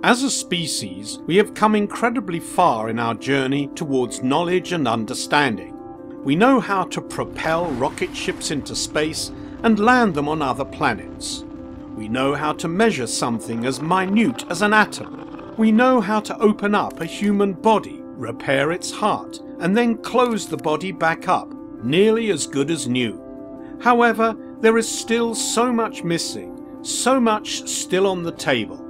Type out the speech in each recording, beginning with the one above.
As a species, we have come incredibly far in our journey towards knowledge and understanding. We know how to propel rocket ships into space and land them on other planets. We know how to measure something as minute as an atom. We know how to open up a human body, repair its heart, and then close the body back up, nearly as good as new. However, there is still so much missing, so much still on the table.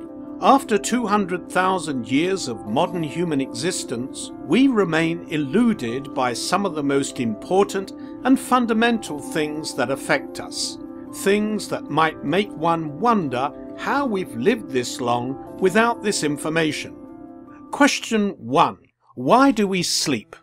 After 200,000 years of modern human existence, we remain eluded by some of the most important and fundamental things that affect us. Things that might make one wonder how we've lived this long without this information. Question 1. Why do we sleep?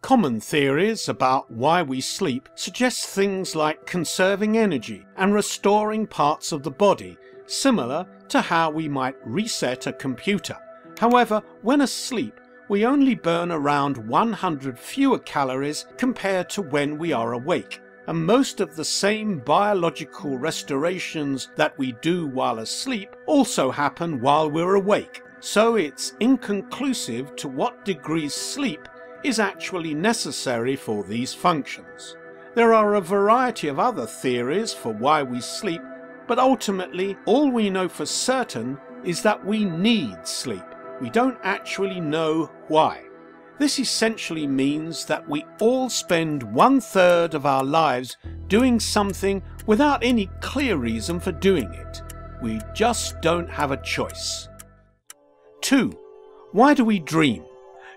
Common theories about why we sleep suggest things like conserving energy and restoring parts of the body, similar to how we might reset a computer. However, when asleep, we only burn around 100 fewer calories compared to when we are awake, and most of the same biological restorations that we do while asleep also happen while we're awake. So it's inconclusive to what degree sleep is actually necessary for these functions. There are a variety of other theories for why we sleep, but ultimately all we know for certain is that we need sleep. We don't actually know why. This essentially means that we all spend 1/3 of our lives doing something without any clear reason for doing it. We just don't have a choice. 2. Why do we dream?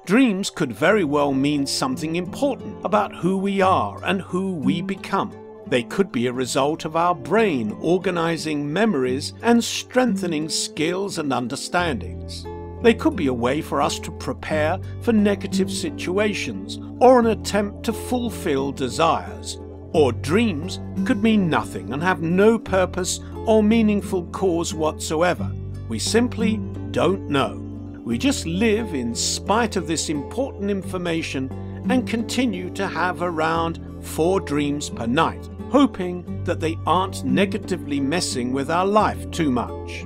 Dreams could very well mean something important about who we are and who we become. They could be a result of our brain organizing memories and strengthening skills and understandings. They could be a way for us to prepare for negative situations or an attempt to fulfill desires. Or dreams could mean nothing and have no purpose or meaningful cause whatsoever. We simply don't know. We just live in spite of this important information and continue to have around 4 dreams per night, hoping that they aren't negatively messing with our life too much.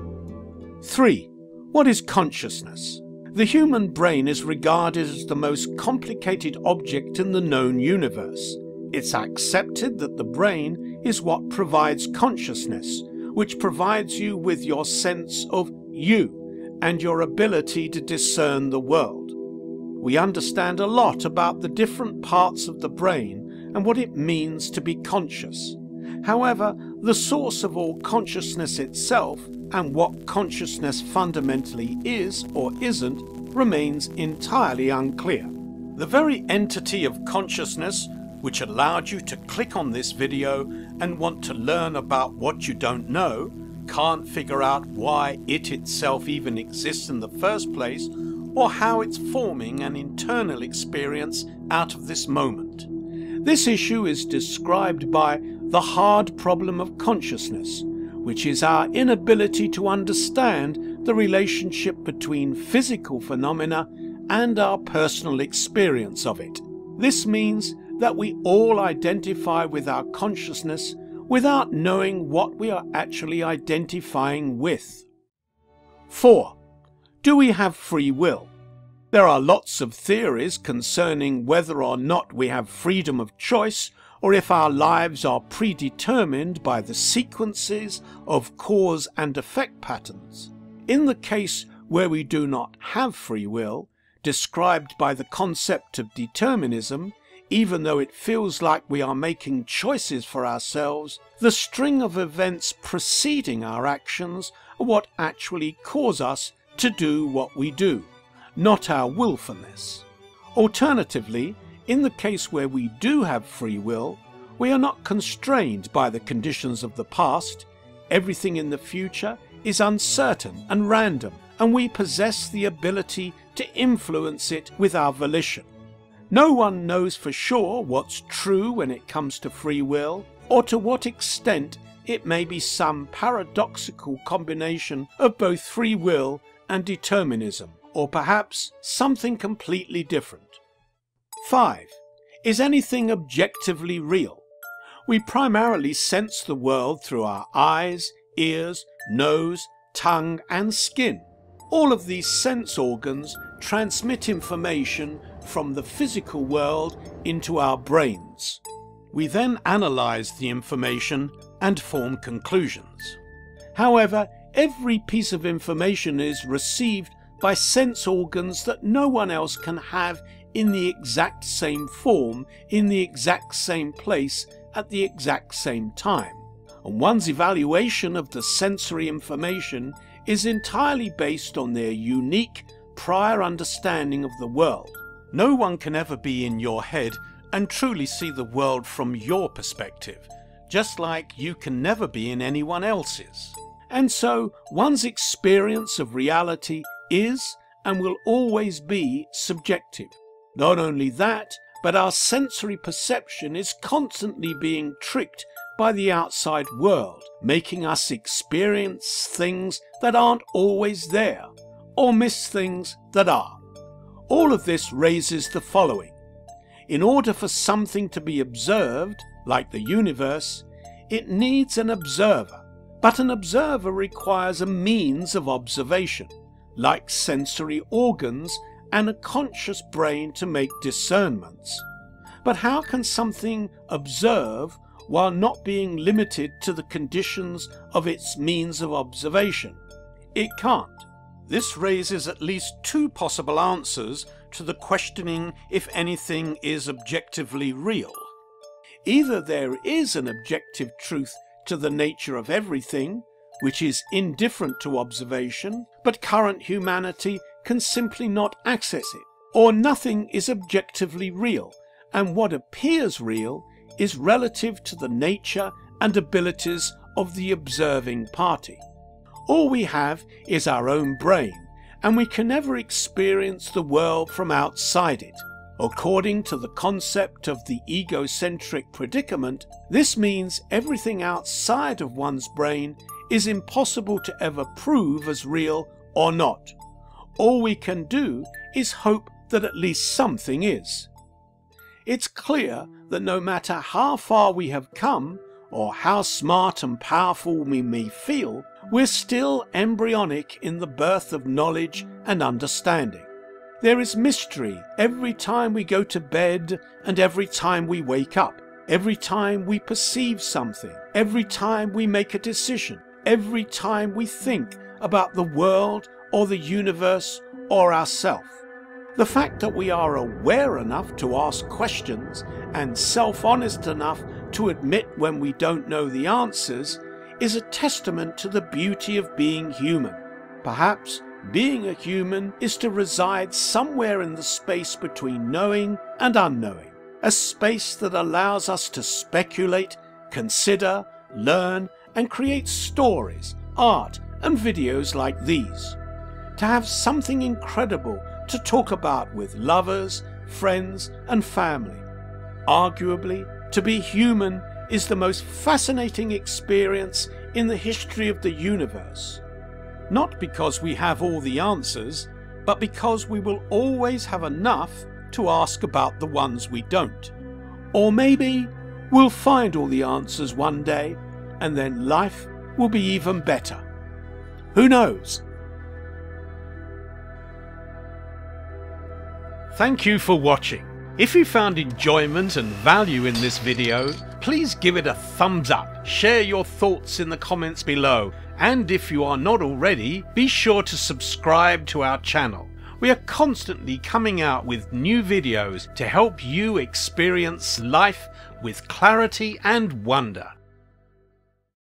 3. What is consciousness? The human brain is regarded as the most complicated object in the known universe. It's accepted that the brain is what provides consciousness, which provides you with your sense of you and your ability to discern the world. We understand a lot about the different parts of the brain and what it means to be conscious. However, the source of all consciousness itself and what consciousness fundamentally is or isn't remains entirely unclear. The very entity of consciousness which allowed you to click on this video and want to learn about what you don't know can't figure out why it itself even exists in the first place or how it's forming an internal experience out of this moment. This issue is described by the hard problem of consciousness, which is our inability to understand the relationship between physical phenomena and our personal experience of it. This means that we all identify with our consciousness without knowing what we are actually identifying with. 4. Do we have free will? There are lots of theories concerning whether or not we have freedom of choice or if our lives are predetermined by the sequences of cause and effect patterns. In the case where we do not have free will, described by the concept of determinism, even though it feels like we are making choices for ourselves, the string of events preceding our actions are what actually cause us to do what we do, not our willfulness. Alternatively, in the case where we do have free will, we are not constrained by the conditions of the past. Everything in the future is uncertain and random, and we possess the ability to influence it with our volition. No one knows for sure what's true when it comes to free will, or to what extent it may be some paradoxical combination of both free will and determinism, or perhaps something completely different. 5. Is anything objectively real? We primarily sense the world through our eyes, ears, nose, tongue, and skin. All of these sense organs transmit information from the physical world into our brains. We then analyze the information and form conclusions. However, every piece of information is received by sense organs that no one else can have in the exact same form, in the exact same place, at the exact same time. And one's evaluation of the sensory information is entirely based on their unique prior understanding of the world. No one can ever be in your head and truly see the world from your perspective, just like you can never be in anyone else's. And so one's experience of reality is and will always be subjective. Not only that, but our sensory perception is constantly being tricked by the outside world, making us experience things that aren't always there, or miss things that are. All of this raises the following. In order for something to be observed, like the universe, it needs an observer, but an observer requires a means of observation, like sensory organs and a conscious brain to make discernments. But how can something observe while not being limited to the conditions of its means of observation? It can't. This raises at least two possible answers to the questioning if anything is objectively real. Either there is an objective truth to the nature of everything, which is indifferent to observation, but current humanity can simply not access it, or nothing is objectively real, and what appears real is relative to the nature and abilities of the observing party. All we have is our own brain, and we can never experience the world from outside it. According to the concept of the egocentric predicament, this means everything outside of one's brain is impossible to ever prove as real or not. All we can do is hope that at least something is. It's clear that no matter how far we have come, or how smart and powerful we may feel, we're still embryonic in the birth of knowledge and understanding. There is mystery every time we go to bed and every time we wake up, every time we perceive something, every time we make a decision, every time we think about the world or the universe or ourselves. The fact that we are aware enough to ask questions and self-honest enough to admit when we don't know the answers is a testament to the beauty of being human. Perhaps being a human is to reside somewhere in the space between knowing and unknowing, a space that allows us to speculate, consider, learn, and create stories, art, and videos like these. To have something incredible to talk about with lovers, friends, and family. Arguably, to be human is the most fascinating experience in the history of the universe. Not because we have all the answers, but because we will always have enough to ask about the ones we don't. Or maybe we'll find all the answers one day, and then life will be even better. Who knows? Thank you for watching. If you found enjoyment and value in this video, please give it a thumbs up, share your thoughts in the comments below, and if you are not already, be sure to subscribe to our channel. We are constantly coming out with new videos to help you experience life with clarity and wonder.